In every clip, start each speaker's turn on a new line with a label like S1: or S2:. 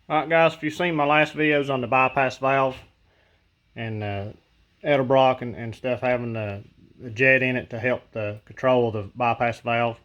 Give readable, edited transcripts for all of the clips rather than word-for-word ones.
S1: Alright guys, if you've seen my last videos on the bypass valve and Edelbrock and stuff having the jet in it to help the control of the bypass valve,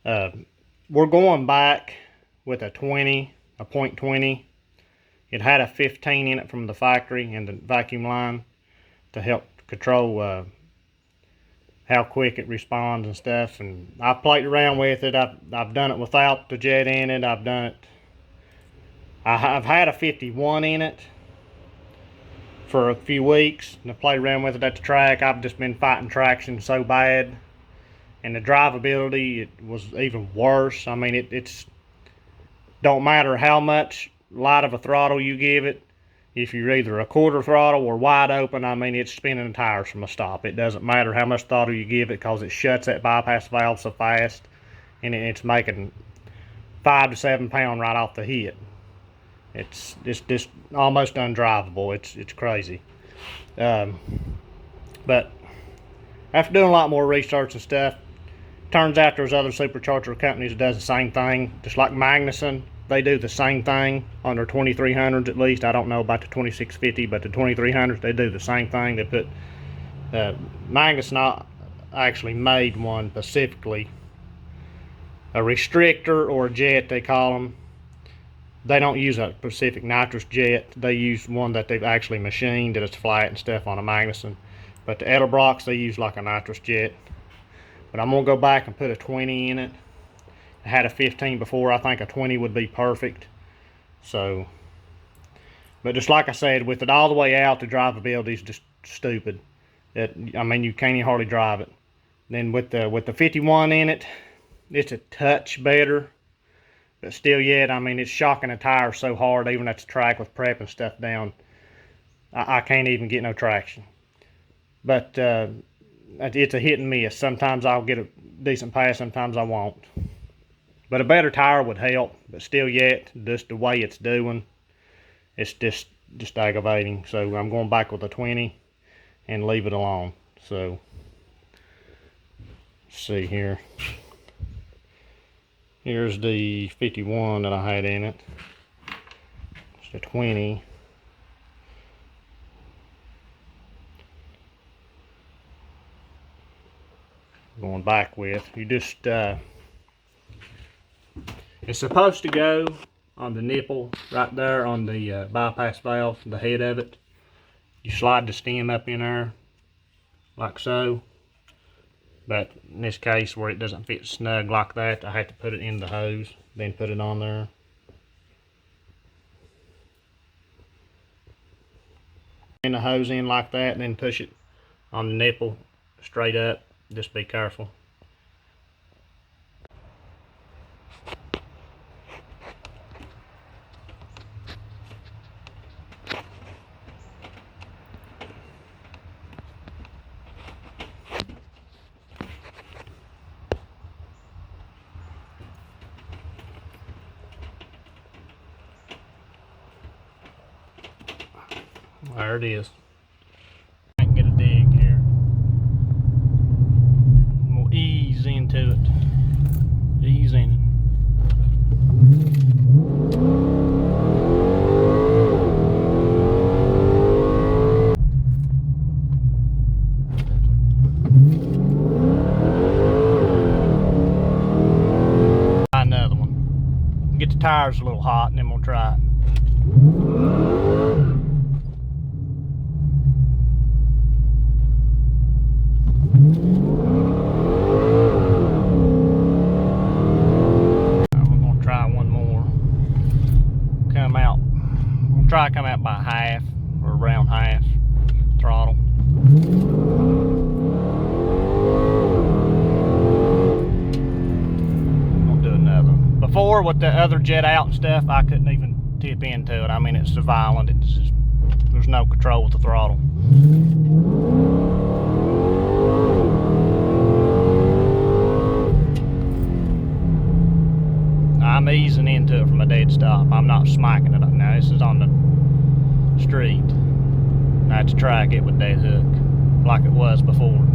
S1: we're going back with a 20, a .20. It had a 15 in it from the factory and the vacuum line to help control how quick it responds and stuff. And I've played around with it. I've done it without the jet in it. I've had a 51 in it for a few weeks and I played around with it at the track. I've just been fighting traction so bad, and the drivability, it was even worse. I mean, it's don't matter how much light of a throttle you give it. If you're either a quarter throttle or wide open, I mean, it's spinning the tires from a stop. It doesn't matter how much throttle you give it, because it shuts that bypass valve so fast, and it's making 5 to 7 pound right off the hit. It's just almost undrivable. It's crazy. But after doing a lot more research and stuff, turns out there's other supercharger companies that does the same thing. Just like Magnuson, they do the same thing on their 2300s at least. I don't know about the 2650, but the 2300s, they do the same thing. They put Magnuson actually made one specifically, a restrictor or a jet they call them. They don't use a specific nitrous jet. They use one that they've actually machined that is flat and stuff on a Magnuson. But the Edelbrocks, they use like a nitrous jet. But I'm gonna go back and put a 20 in it. I had a 15 before. I think a 20 would be perfect. So, but just like I said, with it all the way out, the drivability is just stupid. I mean, you can't even hardly drive it. Then with the 51 in it, it's a touch better. But still yet, I mean, it's shocking the tires so hard, even at the track with prep and stuff down. I can't even get no traction. But it's a hit and miss. Sometimes I'll get a decent pass, sometimes I won't. But a better tire would help. But still yet, just the way it's doing, it's just aggravating. So I'm going back with a 20 and leave it alone. So, let's see here. Here's the 51 that I had in it. It's a 20. Going back with. You just, it's supposed to go on the nipple right there on the bypass valve, the head of it. You slide the stem up in there, like so. But in this case, where it doesn't fit snug like that, I had to put it in the hose, then put it on there. In the hose in like that, and then push it on the nipple straight up. Just be careful. There it is. I can get a dig here. We'll ease into it. Ease in it. Try another one. Get the tires a little hot and then we'll try it. Try to come out by half or around half throttle. We'll do another one. Before, with the other jet out and stuff, I couldn't even tip into it. I mean, it's so violent. It's just, there's no control with the throttle. I'm easing into it from a dead stop. I'm not smacking it up. Now this is on the street. Now it's track, it would dead hook like it was before.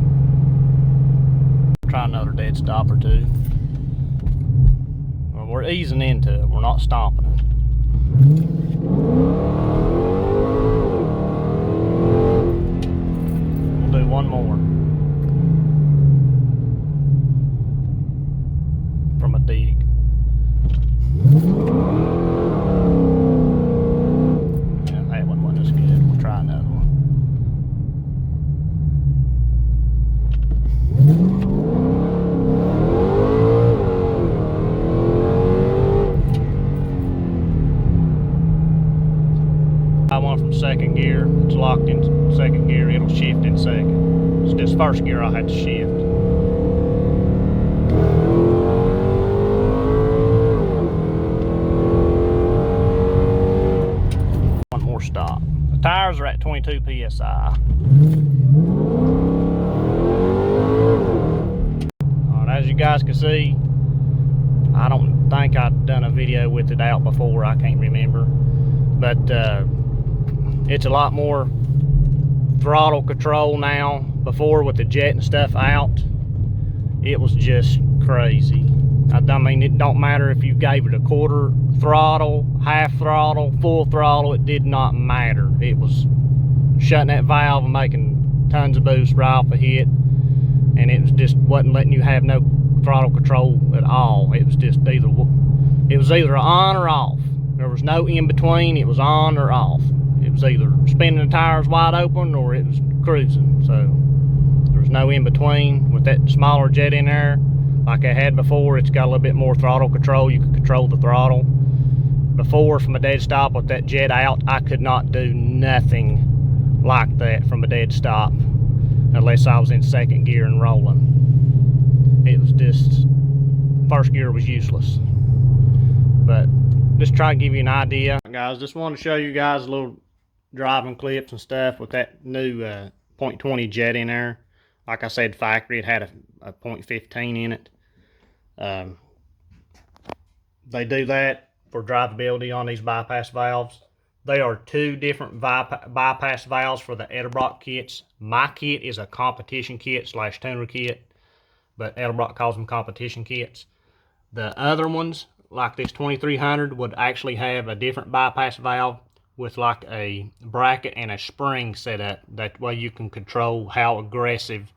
S1: Try another dead stop or two. Well, we're easing into it. We're not stomping it. I want from second gear. It's locked in second gear. It'll shift in second. It's this first gear I had to shift. One more stop. The tires are at 22 psi. Alright, as you guys can see, I don't think I've done a video with it out before. I can't remember, but it's a lot more throttle control now. Before, with the jet and stuff out, it was just crazy. I mean, it don't matter if you gave it a quarter throttle, half throttle, full throttle, it did not matter. It was shutting that valve and making tons of boost right off a hit, and it was just wasn't letting you have no throttle control at all. It was just either on or off. There was no in between. It was on or off. It was either spinning the tires wide open or it was cruising. So there was no in between. With that smaller jet in there, like I had before, it's got a little bit more throttle control. You can control the throttle. Before, from a dead stop with that jet out, I could not do nothing like that from a dead stop unless I was in second gear and rolling. It was just, first gear was useless. But just try to give you an idea. Guys, just wanted to show you guys a little driving clips and stuff with that new .20 jet in there. Like I said, factory, it had a .15 in it. They do that for drivability on these bypass valves. They are two different bypass valves for the Edelbrock kits. My kit is a competition kit / tuner kit, but Edelbrock calls them competition kits. The other ones, like this 2300, would actually have a different bypass valve with like a bracket and a spring set up. That way you can control how aggressive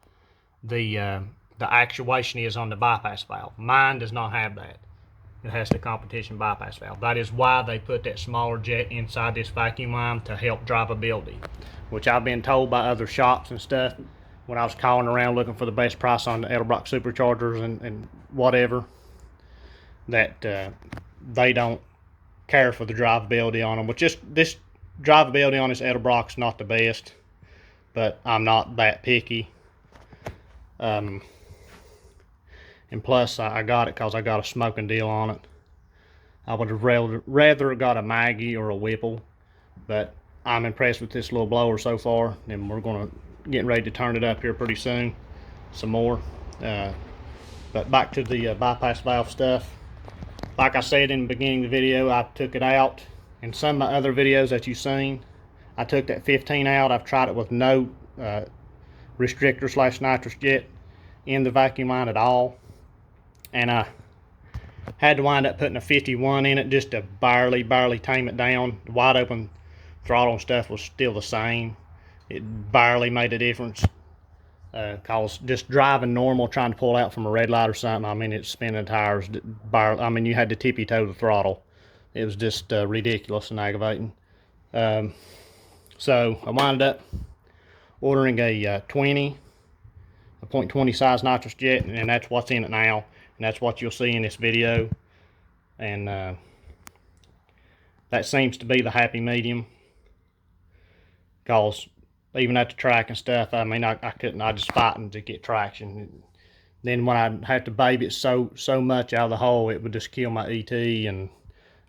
S1: the actuation is on the bypass valve. Mine does not have that. It has the competition bypass valve. That is why they put that smaller jet inside this vacuum line, to help drivability, which I've been told by other shops and stuff when I was calling around looking for the best price on the Edelbrock Superchargers and whatever, that they don't care for the drivability on them. Which just this drivability on this Edelbrock's not the best, but I'm not that picky. And plus, I got it because I got a smoking deal on it. I would have rather got a Maggie or a Whipple, but I'm impressed with this little blower so far, and we're going to get ready to turn it up here pretty soon, some more. But back to the bypass valve stuff. Like I said in the beginning of the video, I took it out. In some of my other videos that you've seen, I took that 15 out. I've tried it with no restrictor / nitrous jet in the vacuum line at all. And I had to wind up putting a 51 in it just to barely tame it down. The wide open throttle and stuff was still the same. It barely made a difference. Cause just driving normal, trying to pull out from a red light or something, I mean, it's spinning tires. I mean, you had to tippy toe the throttle. It was just ridiculous and aggravating. So I wound up ordering a 0.20 size nitrous jet, and that's what's in it now. And that's what you'll see in this video. And that seems to be the happy medium. Because even at the track and stuff, I mean, I couldn't, I just fighting to get traction. Then when I had to baby it so much out of the hole, it would just kill my ET. And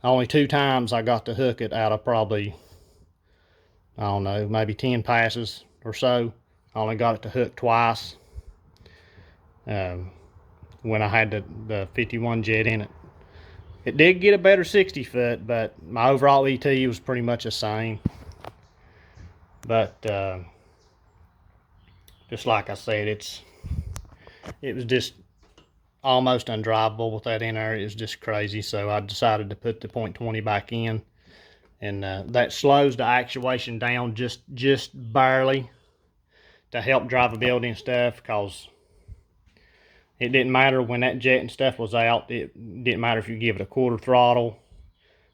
S1: only 2 times I got to hook it out of probably, I don't know, maybe 10 passes or so. I only got it to hook twice. When I had the 51 jet in it. It did get a better 60 foot, but my overall ET was pretty much the same. But just like I said, it was just almost undrivable with that in there. It was just crazy. So I decided to put the .20 back in, and that slows the actuation down just barely to help drivability and stuff, because it didn't matter when that jet and stuff was out. It didn't matter if you give it a quarter throttle,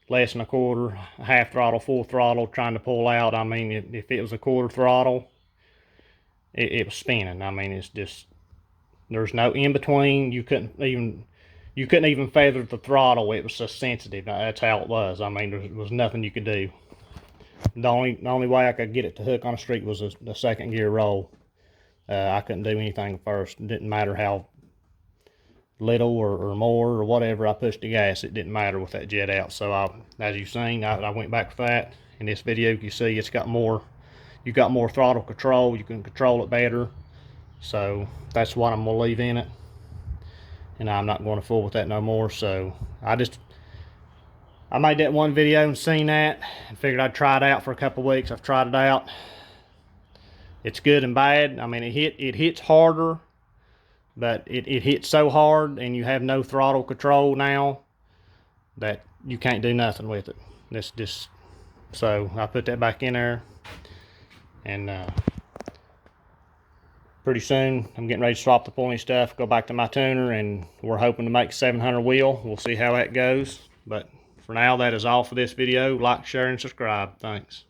S1: less than a quarter, half throttle, full throttle, trying to pull out. I mean, if it was a quarter throttle, it was spinning. I mean, it's just, there's no in between. You couldn't even feather the throttle. It was so sensitive. That's how it was. I mean, there was nothing you could do. The only way I could get it to hook on the street was the second gear roll. I couldn't do anything first. It didn't matter how little or more or whatever I pushed the gas. It didn't matter with that jet out. So as you've seen, I went back with that. In this video, you see it's got more. You've got more throttle control. You can control it better. So that's what I'm gonna leave in it. And I'm not going to fool with that no more. So I made that one video and seen that and figured I'd try it out for a couple weeks. I've tried it out. It's good and bad. I mean, it hits harder, but it hits so hard and you have no throttle control now that you can't do nothing with it. So I put that back in there, and pretty soon I'm getting ready to swap the pulling stuff, go back to my tuner, and we're hoping to make 700 wheel. We'll see how that goes. But for now, that is all for this video. Like, share, and subscribe. Thanks.